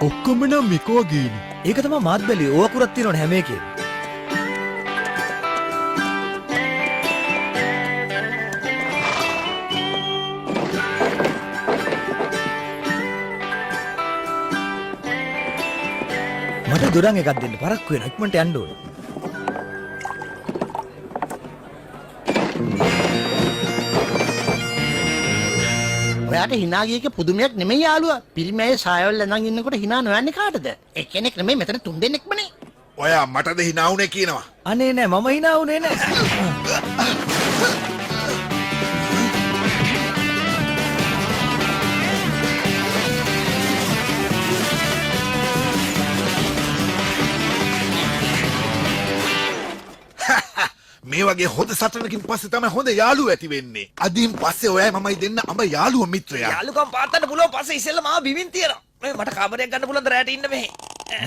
ඔක්කොම නම් මිකෝ ගේනි. ඒක තමයි මාත් බැලුවේ. ඕවා කුරක් තියෙනවනේ හැම එකේ. මට දොරන් එකක් දෙන්න. පරක්කු වෙන ඉක්මනට යන්න ඕන. ඔයාට hina ගියක පුදුමයක් නෙමෙයි යාළුවා. පිරිමැයේ සායවල ළඟ ඉන්නකොට hina නොයන්නේ කාටද? එක්කෙනෙක් නෙමෙයි මෙතන තුන් දෙනෙක්මනේ. ඔයා මටද hina වුනේ කියනවා. අනේ නෑ මම hina වුනේ නෑ. මේ වගේ හොඳ සටනකින් පස්සේ තමයි හොඳ යාළුවෝ ඇති වෙන්නේ. අදින් පස්සේ ඔයයි මමයි දෙන්න අඹ යාළුවෝ මිත්‍රයා. යාළුකම් පාත්තන්න පුළුවන් පස්සේ ඉස්සෙල්ලා මාව බිමින් තියනවා. මට කාමරයක් ගන්න පුළුවන් ද රැට ඉන්න මෙහෙ.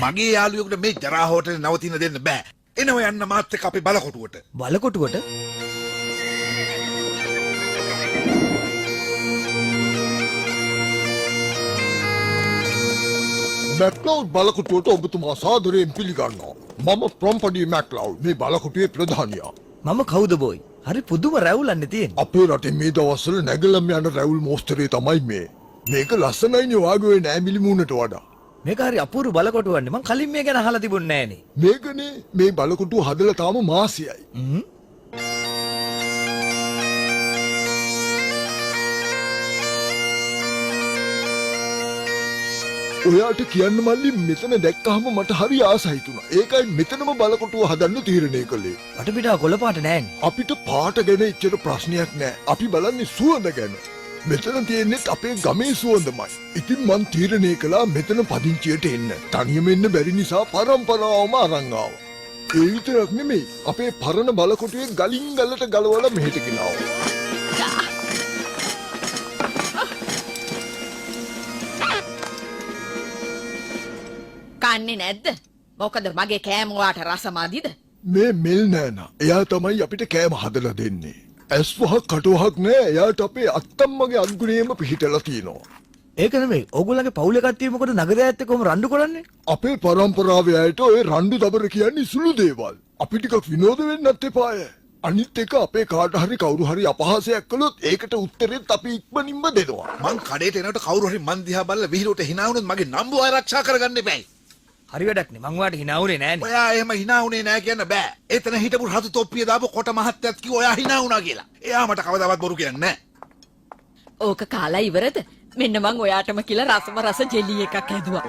මගේ යාළුවෙකුට මේ ජරා හෝටලේ නවතින දෙන්න බෑ. එනවා යන්න මාත් එක්ක අපේ බලකොටුවට. බලකොටුවට? මැක්ලවුඩ් බලකොටුවට ඔබතුමා සාදරයෙන් පිළිගන්නවා. මම ප්‍රොම්පඩි මැක්ලවුඩ් මේ බලකොටුවේ ප්‍රධානියා. මම කවුද බෝයි? හරි පුදුම රැවුලන්නේ තියෙන්නේ. අපේ රටේ මේ දවස්වල නැගලම් යන රැවුල් මෝස්තරේ තමයි මේ. මේක ලස්සනයිනේ වාගේ නෑ මිලිමුණට වඩා. මේක හරි අපූර්ව බලකොටුවන්නේ. මං කලින් මේ ගැන අහලා තිබුණේ නෑනේ. මේකනේ මේ බලකොටුව හදලා තාම මාසෙයි. ඔයාට කියන්න මල්ලි මෙතන දැක්කහම මට හරි ආසයි තුනා. ඒකයි මෙතනම බලකොටුව හදන්න තීරණය කළේ. වටපිටාව කොළ පාට නෑනේ. අපිට පාට ගැන එච්චර ප්‍රශ්නයක් නෑ. අපි බලන්නේ සුවඳ ගැන. මෙතන තියෙන්නේ අපේ ගමේ සුවඳමයි. ඉතින් මං තීරණය කළා මෙතන පදිංචියට එන්න. තනියම එන්න බැරි නිසා පරම්පරාවම අරන් ආවා. ඒ විතරක් නෙමෙයි අපේ පරණ බලකොටුවේ ගලින් ගලට ගලවලා මෙහෙට ගෙනාවා. කන්නේ නැද්ද? මොකද මගේ කෑම වාට රසමදිද? මේ මෙල් නෑනා. එයා තමයි අපිට කෑම හදලා දෙන්නේ. ඇස් වහක් කට වහක් නෑ. එයාට අපේ අත්තම්මගේ අත්ගුණේම පිහිටලා තියෙනවා. ඒක නෙමෙයි. ඕගොල්ලන්ගේ පවුලේ කට්ටිය මොකද නගරයත් එක්ක කොහොම රණ්ඩු කරන්නේ? අපේ පරම්පරාවේ අයට ඔය රණ්ඩු දබර කියන්නේ සුළු දේවල්. අපි ටිකක් විනෝද වෙන්නත් එපාය. අනිත් එක අපේ කාට හරි කවුරු හරි අපහාසයක් කළොත් ඒකට උත්තරෙත් අපි ඉක්මනින්ම දෙනවා. මං කඩේට එනකොට කවුරු හරි මන් දිහා බලලා විහිළුවට hina වුණොත් මගේ නම්බුව ආරක්ෂා කරගන්න එපයි. හරි වැඩක් නේ. මං වාට hina වුනේ නෑනේ. ඔයා එහෙම hina වුණේ නෑ කියන්න බෑ. එතන හිටපු රතු තොප්පිය දාපු කොට මහත්තයත් කිව්වා ඔයා hina වුණා කියලා. එයා මට කවදාවත් බොරු කියන්නේ නෑ. ඕක කාලා ඉවරද? මෙන්න මං ඔයාටම කියලා රසම රස ජෙලි එකක් හැදුවා.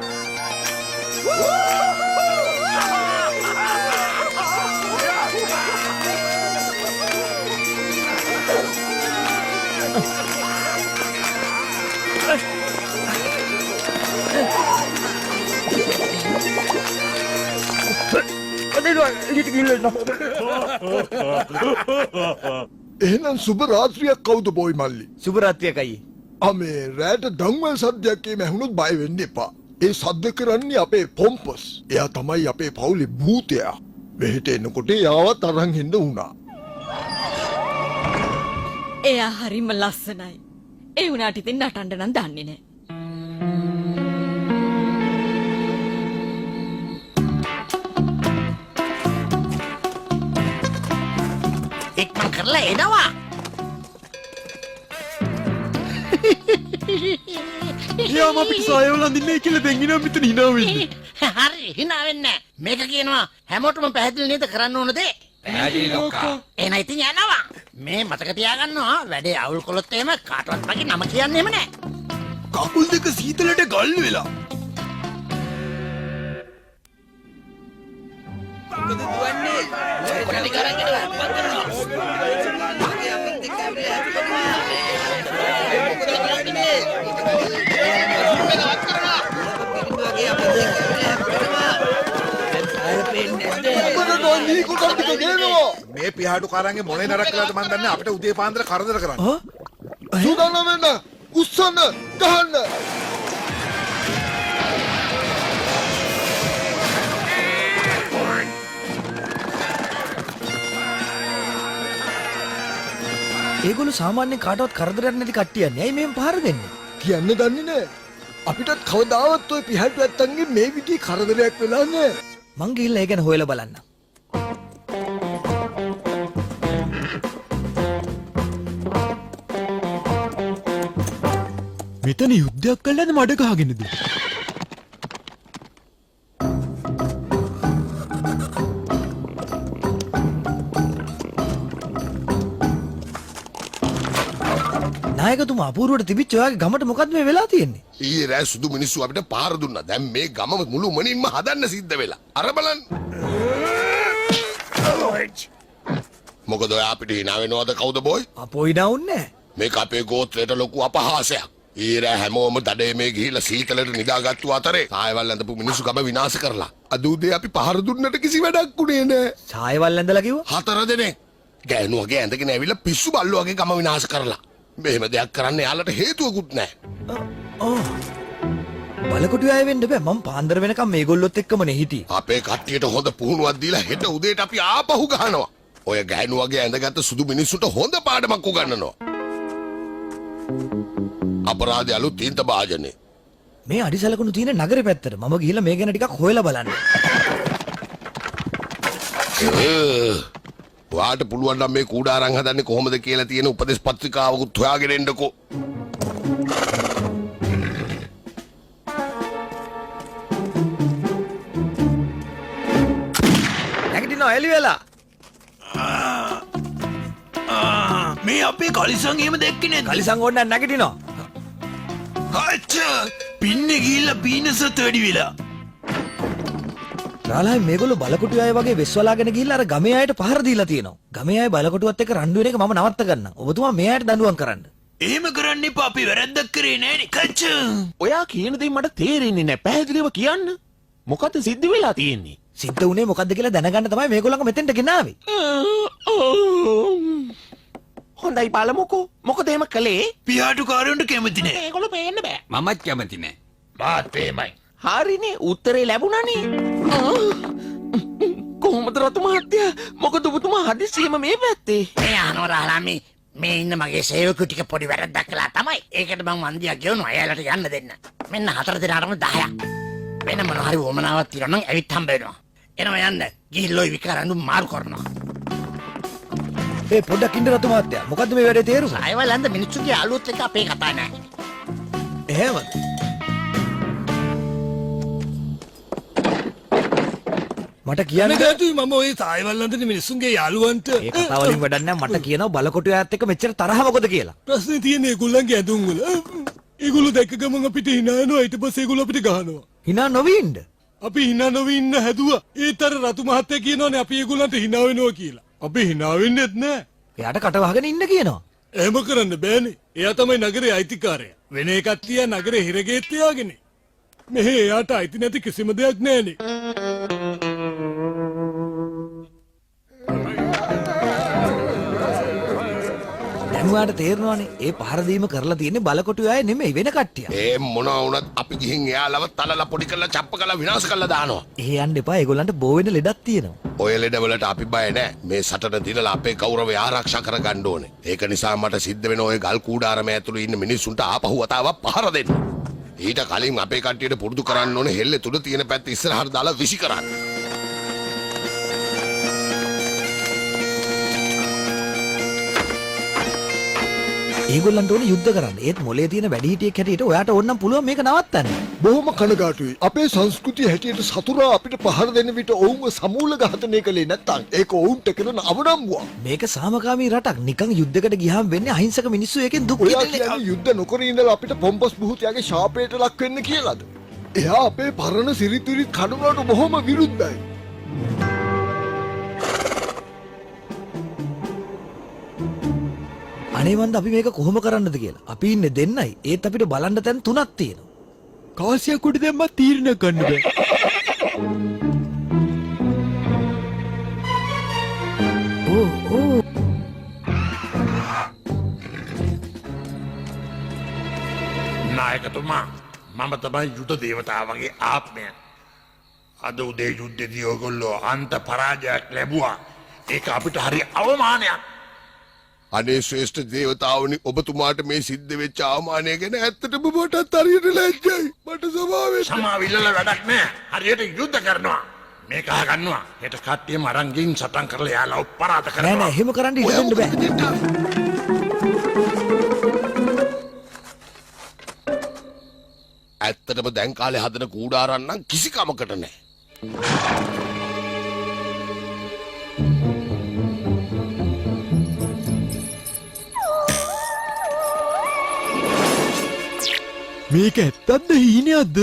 එහෙනම් සුබ රාත්‍රියක් කවුද බොයි මල්ලි? සුබ රාත්‍රියක් අයියේ. අමේ රැට දන්වල් සද්දයක් ඇහුනොත් බය වෙන්න එපා. ඒ සද්ද කරන්නේ අපේ පොම්පස්. එයා තමයි අපේ පවුලේ භූතයා. මෙහෙට එනකොට යාවත් අරන් එන්න වුණා. එයා හරිම ලස්සනයි. ඒ වුණාට ඉතින් නටන්න නම් දන්නේ නැහැ. එක්මන් කරලා එනවා. යාම අපිට සායවල අඳින්නේ කියලා දැන් ඉනවා මෙතන hina වෙන්නේ. හරි hina වෙන්නේ. මේක කියනවා හැමෝටම පැහැදිලි නේද කරන්න ඕන දේ. පැහැදිලි ලොක්කා. එහෙනම් ඉතින් යනවා. මේ මතක තියාගන්නවා වැඩේ අවුල් කළොත් එහෙම කාටවත් මගේ නම කියන්නෙම නෑ. කකුල් දෙක සීතලට ගල් වෙලා. මොකද දුවන්නේ? පොඩි කරගෙන මේ පියාඩු කාරන්ගේ මොනේ නරක කළාද මන් දන්නේ අපිට උදේ පාන්දර කරදර කරන්නේ. සූදානම් වෙන්න. උස්සන්න ගහන්න. ඒගොල්ලෝ සාමාන්‍යයෙන් කාටවත් කරදරයක් නැති කට්ටියන්නේ. ඇයි මෙහෙම පහර දෙන්නේ? කියන්න දන්නේ නෑ. අපිටත් කවදාවත් ඔය පිහට්ටු ඇත්තන්ගේ මේ විදිහේ කරදරයක් වෙලා නෑ. මං ගිහිල්ලා ඒ ගැන හොයලා බලන්න. මෙතන යුද්ධයක් කළාද මඩ ගහගෙනද? නායකතුමා අපූර්වට තිබිච්ච ඔයාගේ ගමට මොකද්ද මේ වෙලා තියෙන්නේ? ඊයේ රෑ සුදු මිනිස්සු අපිට පාර දුන්නා. දැන් මේ ගම මුළු මනින්ම හදන්න සිද්ධ වෙලා. අර බලන්න. මොකද ඔය අපිට hina වෙනවද කවුද බොයි? අපෝයි ඩවුන්නේ. මේක අපේ ගෝත්‍රයට ලොකු අපහාසයක්. ඊයේ රෑ හැමෝම දඩේ මේ ගිහිල්ලා සීතලට නිදාගත්තු අතරේ සායවල් ඇඳපු මිනිස්සු ගම විනාශ කරලා. අද උදේ අපි පහර දුන්නට කිසි වැඩක් උනේ නෑ. ඡායවල් ඇඳලා කිව්වා? 4 දෙනෙක්. ගෑනු වගේ ඇඳගෙන ඇවිල්ලා පිස්සු බල්ලෝ වගේ ගම විනාශ කරලා. මෙහෙම දෙයක් කරන්න යාලට හේතුවකුත් නැහැ. බලකොටු අය වෙන්න බෑ. මම පාන්දර වෙනකම් මේගොල්ලොත් එක්කමනේ හිටියේ. අපේ කට්ටියට හොඳ පුහුණුවක් දීලා හෙට උදේට අපි ආපහු ගහනවා. ඔය ගෑනු වගේ ඇඳගත්තු සුදු මිනිස්සුන්ට හොඳ පාඩමක් උගන්වනවා. අපරාධය අලුත් තීන්ත භාජනේ. මේ අඩිසලකුණු තියෙන නගරේ පැත්තට මම ගිහිල්ලා මේ ගැන ටිකක් හොයලා බලන්න. ඔයාට පුළුවන් නම් මේ කූඩාරම් හදන්නේ කොහොමද කියලා තියෙන උපදේශ පත්‍රිකාවකුත් හොයාගෙන එන්නකෝ. නැගිටිනවා එළි වෙලා. මේ අපේ කලිසම් එහෙම දැක්කේ නේද? කලිසම් ඕන්න නැගිටිනවා. අච්චා පින්නේ ගිහිල්ලා පීනසත් වැඩි වෙලා. රාලහයි මේගොල්ලෝ බලකොටු අය වගේ වෙස්වලාගෙන ගිහිල්ලා අර ගමේ අයට පහර දීලා තියෙනවා. ගමේ අය බලකොටුවත් එක්ක රණ්ඩු වෙන එක මම නවත්ත ගන්නම්. ඔබතුමා මේ අයට දඬුවම් කරන්න. එහෙම කරන්න එපා. අපි වැරද්දක් කරේ නෑනේ. කච්චා. ඔයා කියන දේ මට තේරෙන්නේ නැහැ. පැහැදිලිව කියන්න. මොකද සිද්ධ වෙලා තියෙන්නේ? සිද්ධ වුණේ මොකද්ද කියලා දැනගන්න තමයි මේගොල්ලන්ව මෙතෙන්ට ගෙනාවේ. හොඳයි බලමුකෝ. මොකද එහෙම කළේ? පියාටුකාරයන්ට කැමති නෑ. ඒගොල්ලෝ පේන්න බෑ. මමත් කැමති නෑ. මාත් එහෙමයි. හරිනේ උත්තරේ ලැබුණානේ. කොහොමද රතු මහත්තයා? මොකද ඔබතුමා හදිස්සියෙම මේ පැත්තේ? මේ අහනවා රාලාමි මේ ඉන්න මගේ සේවකයෝ ටික පොඩි වැරද්දක් කළා තමයි. ඒකට මං වන්දියක් ගෙවනවා. එයාලට යන්න දෙන්න. මෙන්න 4 දෙනාටම 10ක්. වෙන මොනවා හරි වමනාවක් තියනවා නම් ඇවිත් හම්බ වෙනවා. එනවා යන්න. ගිහිල්ලා ওই විකාරඳු මාරු කරනවා. ඒ පොඩ්ඩක් ඉන්න රතු මහත්තයා. මොකද්ද මේ වැඩේ තේරුම? සායවල් ඇඳ මිනිස්සුගේ අලුත් එක අපේ කතා නෑ. එහෙමද? මට කියන්න ගාතුයි මම ওই සායවල් අන්දන මිනිස්සුන්ගේ යාළුවන්ට ඒ කතාව වලින් වැඩක් නැහැ. මට කියනවා බලකොටු අයත් එක්ක මෙච්චර තරහ මොකද කියලා. ප්‍රශ්නේ තියෙන්නේ ඒගොල්ලන්ගේ ඇඳුම් වල. ඒගොල්ලෝ දැක්ක ගමන් අපිට hina යනවා. ඊට පස්සේ ඒගොල්ලෝ අපිට ගහනවා. hina නොවි ඉන්න. අපි hina නොවි ඉන්න හැදුවා. ඒතර රතු මහත්තයා කියනවානේ අපි ඒගොල්ලන්ට hina වෙනවා කියලා. අපි hina වෙන්නෙත් නෑ. එයාට කට වහගෙන ඉන්න කියනවා. එහෙම කරන්න බෑනේ. එයා තමයි නගරේ අයිතිකාරයා. වෙන එකක් තියා නගරේ හිරගෙත් තියාගෙන. මෙහෙ එයාට අයිති නැති කිසිම දෙයක් නෑනේ. දැනුවාට තේරෙනවානේ ඒ පහර දීම කරලා තියෙන්නේ බලකොටු අය නෙමෙයි වෙන කට්ටිය. ඒ මොනවා වුණත් අපි ගිහින් එයාලව තලලා පොඩි කරලා චප්ප කරලා විනාශ කරලා දානවා. එහෙ යන්න එපා. ඒගොල්ලන්ට බෝ වෙන ලෙඩක් තියෙනවා. ඔය ලෙඩවලට අපි බය නැහැ. මේ සටන දිනලා අපේ ගෞරවය ආරක්ෂා කරගන්න ඕනේ. ඒක නිසා මට සිද්ධ වෙන ඔය ගල් කූඩාරම ඇතුළේ ඉන්න මිනිස්සුන්ට ආපහු වතාවක් පහර දෙන්න. ඊට කලින් අපේ කට්ටියට පුරුදු කරන්න ඕනේ හෙල්ලේ තුඩ තියෙන පැත්ත ඉස්සරහට දාලා විසි කරන්න. ඒගොල්ලන්ට ඕනේ යුද්ධ කරන්න. ඒත් මොලේ තියෙන වැඩිහිටියෙක් හැටියට ඔයාට ඕනනම් පුළුවන් මේක නවත්තන්න. බොහොම කනගාටුයි. අපේ සංස්කෘතිය හැටියට සතුරා අපිට පහර දෙන්න විට ඔවුන්ව සමූල ඝාතනය කළේ නැත්තම් ඒක ඔවුන්ට කරන අවනම්බුවක්. මේක සාමකාමී රටක්. නිකන් යුද්ධයකට ගියාම වෙන්නේ අහිංසක මිනිස්සු එකෙන් දුක් ඔයා විඳින්නේ. කියන්නේ යුද්ධ නොකර ඉඳලා අපිට පොම්පස් බුහුතියාගේ ශාපයට ලක් වෙන්න කියලාද? එයා අපේ පරණ සිරිතුරිත් කඩුවලට බොහොම විරුද්ධයි. අනේ මන්ද අපි මේක කොහොම කරන්නද කියලා. අපි ඉන්නේ දෙන්නයි. ඒත් අපිට බලන්න තැන් 3ක් තියෙනවා. කාසියක් උඩ දැම්මා තීරණ ගන්න බෑ. ඕ නායකතුමා මම තමයි යුද දේවතාවගේ ආත්මය. අද උදේ යුද්ධෙදී ඔයගොල්ලෝ අන්ත පරාජයක් ලැබුවා. ඒක අපිට හරි අවමානයක්. අනේ ශ්‍රේෂ්ඨ දේවතාවනි ඔබතුමාට මේ සිද්ධ වෙච්ච අවමානය ගැන ඇත්තටම මටත් හරියට ලැජ්ජයි. මට ස්වභාවයෙන් සමාවිල්ලල වැඩක් නෑ. හරියට යුද්ධ කරනවා. මේක අහගන්නවා. හෙට කට්ටියම අරන් ගින් සටන් කරලා යාලා උප්පරාද නෑ කරනවා. නෑ එහෙම කරන්න ඉඩ දෙන්න බෑ. ඇත්තටම දැන් කාලේ හදන කූඩාරම් නම් කිසි කමකට නැහැ. මේක ඇත්තක්ද හීනයක්ද?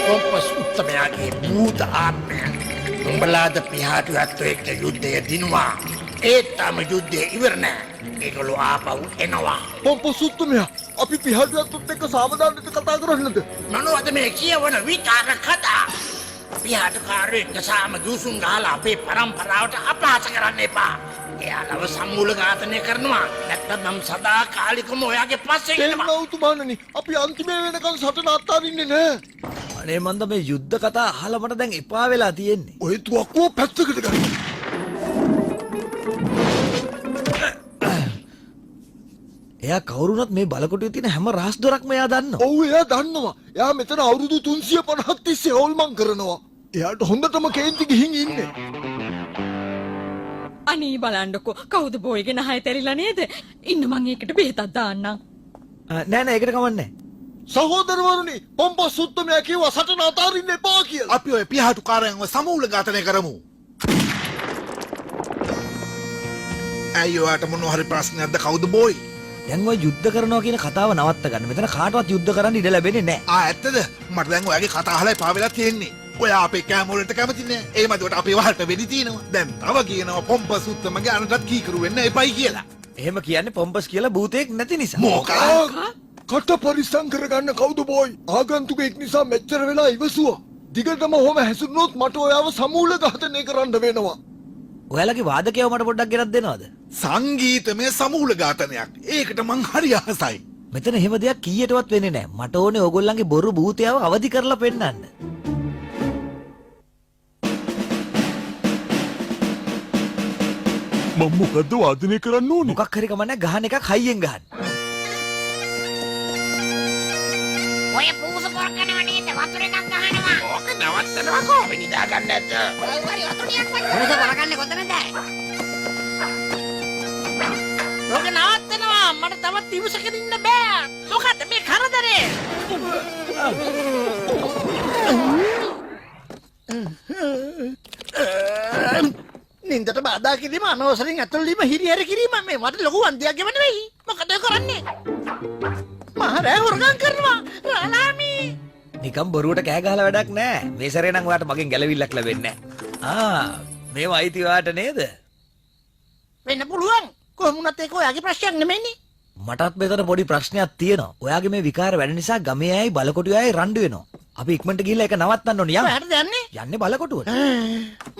පොම්පස් උත්තමයාගේ භූත ආත්මය. උඹලාද පිහාටු ඇත්තෝ එක්ක යුද්ධය දිනුවා. ඒත් තාම යුද්ධය ඉවර නෑ. ඒගොල්ලෝ ආපහු එනවා. පොම්පසුත්තුමයා අපි පිහාටුවත්තුත් එක්ක සාමදානට කතා කරන්නද? මොනවද මේ කියවන විකාර කතා? පිහාටුකාරයෝ එක්ක සාම දුසුම් ගහලා අපේ පරම්පරාවට අපහාස කරන්න එපා. එයාලව සම්මූල ඝාතනය කරනවා. නැත්නම් සදා කාලිකම ඔයාගේ පස්සේ ඉන්නවා. තේරුණාවුතුමාණනි අපි අන්තිමේ වෙනකන් සටන අත්හරින්නේ නෑ. අනේ මන්ද මේ යුද්ධ කතා අහලා මට දැන් එපා වෙලා තියෙන්නේ. ඔය තුවක්කුව පැත්තකට ගන්න. එයා කවුරුනත් මේ බලකොටුවේ තියෙන හැම රහස් දොරක්ම එයා දන්නවා. ඔව් එයා දන්නවා. එයා මෙතන අවුරුදු 350ක් තිස්සේ හොල්මන් කරනවා. එයාට හොඳටම කේන්ති ගිහින් ඉන්නේ. අනේ බලන්නකෝ කවුද බෝයිගේ නහය තැරිලා නේද? ඉන්න මං ඒකට බෙහෙතක් දාන්නම්. නෑ නෑ ඒකට කමන්නේ. සහෝදරවරුනි පොම්පසුත්තුමයා කිව්වා සටන අතාරින්න එපා කියලා. අපි ඔය පිහාටුකාරයන්ව සමූල ඝාතනය කරමු. ඇයි ඔයාට මොනවා හරි ප්‍රශ්නයක්ද කවුද බෝයි? දැන් ඔය යුද්ධ කරනවා කියන කතාව නවත්ත ගන්න. මෙතන කාටවත් යුද්ධ කරන්න ඉඩ ලැබෙන්නේ නෑ. ඇත්තද? මට දැන් ඔයාගේ කතා අහලා එපා වෙලා තියෙන්නේ. ඔයා අපේ කෑම වලට කැමති නෑ. ඒ මැදට අපේ වහල්ට වෙඩි තියෙනවා. දැන් තව කියනවා පොම්පසුත්තුමගේ අනටත් කීකරු වෙන්න එපයි කියලා. එහෙම කියන්නේ පොම්පස් කියලා භූතයෙක් නැති නිසා. මොකක්? කට පරිස්සම් කරගන්න කවුද බෝයි? ආගන්තුකෙක් නිසා මෙච්චර වෙලා ඉවසුවා. දිගටම ඔහොම හැසිරුණොත් මට ඔයාව සමූල ඝාතනය කරන්න වෙනවා. ඔයාලගේ වාදකයව මට පොඩ්ඩක් ගෙනත් දෙනවද? සංගීතමය සමූල ඝාතනයක්. ඒකට මං හරි ආසයි. මෙතන එහෙම දෙයක් කීයටවත් වෙන්නේ නැහැ. මට ඕනේ ඕගොල්ලන්ගේ බොරු භූතයව අවදි කරලා පෙන්නන්න. මම මොකද්ද වාදනය කරන්න ඕනේ? මොකක් හරි කමන්නේ ගහන එකක් හයියෙන් ගහන්න. ඔය පූස පොරකනවා නේද? වතුර එකක් ගහනවා. ඕක නවත්තනවා කොහොමද නිදා ගන්න නැද්ද? ඔය වරි වතුරියක් වගේ. පූස පොරකන්නේ කොතනද? ඕක නවත්තනවා. මට තවත් ඉවසගෙන ඉන්න බෑ. මොකද මේ කරදරේ? නින්දට බාධා කිරීම අනවසරින් ඇතුළු වීම හිරිහැර කිරීම මේ මට ලොකු වන්දියක් ගෙවන්න වෙයි. මොකද ඔය කරන්නේ? මහරෑ හොරගම් කරනවා. රාලාමි. නිකම් බොරුවට කෑ ගහලා වැඩක් නැහැ. මේ සැරේ නම් ඔයාට මගෙන් ගැලවිල්ලක් ලැබෙන්නේ නැහැ. මේව අයිති ඔයාට නේද? වෙන්න පුළුවන්. කොහොම වුණත් ඒක ඔයාගේ ප්‍රශ්නයක් නෙමෙයිනේ. මටත් මෙතන පොඩි ප්‍රශ්නයක් තියෙනවා. ඔයාගේ මේ විකාර වැඩ නිසා ගමේ අයයි බලකොටුවේ අයයි රණ්ඩු වෙනවා. අපි ඉක්මනට ගිහිල්ලා ඒක නවත්තන්න ඕනේ. යන්න. ඔයාට යන්නේ? යන්නේ බලකොටුවට.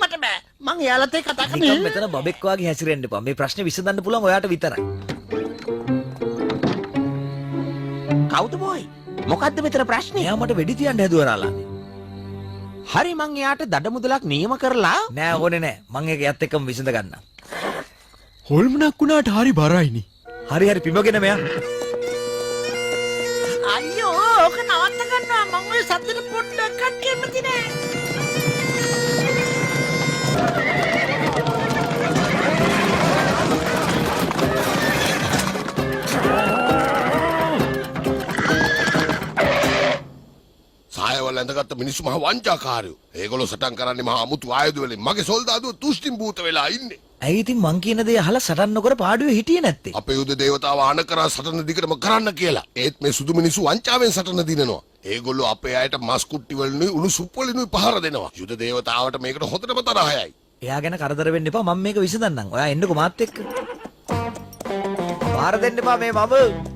මට බෑ. මං එයාලත් එක්ක කතා නිකම් කරන්නේ. මෙතන බබෙක් වගේ හැසිරෙන්න එපා. මේ ප්‍රශ්නේ විසඳන්න පුළුවන් ඔයාට විතරයි. කවුද බෝයි? මොකද්ද මෙතන ප්‍රශ්නේ? එයා මට වෙඩි තියන්න හැදුවා රාලාමි. හරි මං එයාට දඩ මුදලක් නියම කරලා නෑ ඕනේ නෑ. මං ඒක යත් එක්කම විසඳ ගන්නම්. හොල්මනක් වුණාට හරි බරයිනි. හරි හරි පිඹගෙන මෙයා. අයියෝ ඕක නවත්ත ගන්නවා. මං ඔය සද්දෙට පොඩ්ඩක්වත් කැමති නෑ. ගෙවල් ඇඳගත්ත මිනිස්සු මහ වංචාකාරයෝ. ඒගොල්ලෝ සටන් කරන්නේ මහා අමුතු ආයුධ වලින්. මගේ සොල්දාදුව තුෂ්ටිම් භූත වෙලා ඉන්නේ. ඇයි ඉතින් මං කියන දේ අහලා සටන් නොකර පාඩුවේ හිටියේ නැත්තේ? අපේ යුද දේවතාව ආන කරා සටන දිගටම කරන්න කියලා. ඒත් මේ සුදු මිනිස්සු වංචාවෙන් සටන දිනනවා. ඒගොල්ලෝ අපේ අයට මස් කුට්ටි වලිනුයි උණු සුප් වලිනුයි පහර දෙනවා. යුද දේවතාවට මේකට හොඳටම තරහයයි. එයා ගැන කරදර වෙන්න එපා මම මේක විසඳන්නම්. ඔයා එන්නකෝ මාත් එක්ක. පාර දෙන්න එපා මේ මම.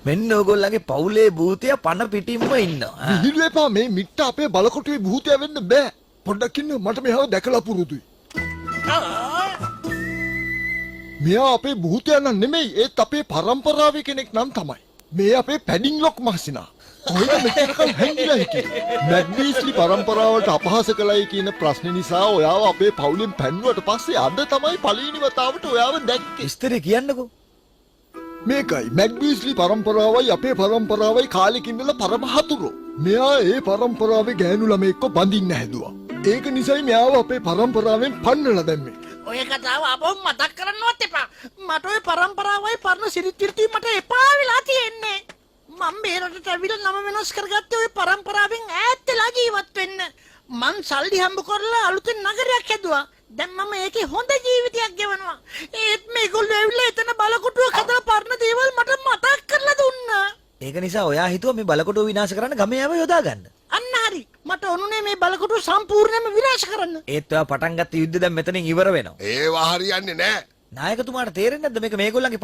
මෙන්න ඕගොල්ලන්ගේ පවුලේ භූතය පන පිටින්ම ඉන්නවා. විහිළු එපා මේ මිට්ට අපේ බලකොටුවේ භූතය වෙන්න බෑ. පොඩ්ඩක් ඉන්න මට මෙයාව දැකලා පුරුදුයි. මෙයා අපේ භූතය නම් නෙමෙයි ඒත් අපේ පරම්පරාවේ කෙනෙක් නම් තමයි. මේ අපේ පැඩින් ලොක් මහසිනා. කොහෙද මෙච්චරකම් හැංගිලා හිටියේ? මැග්නීස්ලි පරම්පරාවට අපහාස කළයි කියන ප්‍රශ්නේ නිසා ඔයාව අපේ පවුලෙන් පැන්නුවට පස්සේ අද තමයි පළවෙනි වතාවට ඔයාව දැක්කේ. විස්තරේ කියන්නකෝ. මේකයි මැග්නීස්ලි පරම්පරාවයි අපේ පරම්පරාවයි කාලෙකින් ඉඳලා පරම හතුරෝ. මෙයා ඒ පරම්පරාවේ ගෑනු ළමෙක්ව බඳින්න හැදුවා. ඒක නිසායි මෙයාව අපේ පරම්පරාවෙන් පන්නලා දැම්මේ. ඔය කතාව අපෝ මතක් කරන්නවත් එපා. මට ඔය පරම්පරාවයි පරණ සිරිත් විරිත් මට එපා වෙලා තියෙන්නේ. මම මේ රටට ඇවිල්ලා නම වෙනස් කරගත්තේ ඔය පරම්පරාවෙන් ඈත් වෙලා ජීවත් වෙන්න. මං සල්ලි හම්බ කරලා අලුතෙන් නගරයක් හැදුවා. දැන් මම ඒකේ හොඳ ජීවිතයක් ගෙවනවා. ඒත් මේගොල්ලෝ ඇවිල්ලා එතන බලකොටුවක් හදලා පරණ දේවල් මට මතක් කරලා දුන්නා. ඒක නිසා ඔයා හිතුවා මේ බලකොටුව විනාශ කරන්න ගමේ ආව යොදා ගන්න. අන්න හරි. මට ඕනුනේ මේ බලකොටුව සම්පූර්ණයෙන්ම විනාශ කරන්න. ඒත් ඔයා පටන් ගත්ත යුද්ධ දැන් මෙතනින් ඉවර වෙනවා. ඒවා හරියන්නේ නැහැ. නායකතුමාට තේරෙන්නේ නැද්ද මේක මේගොල්ලන්ගේ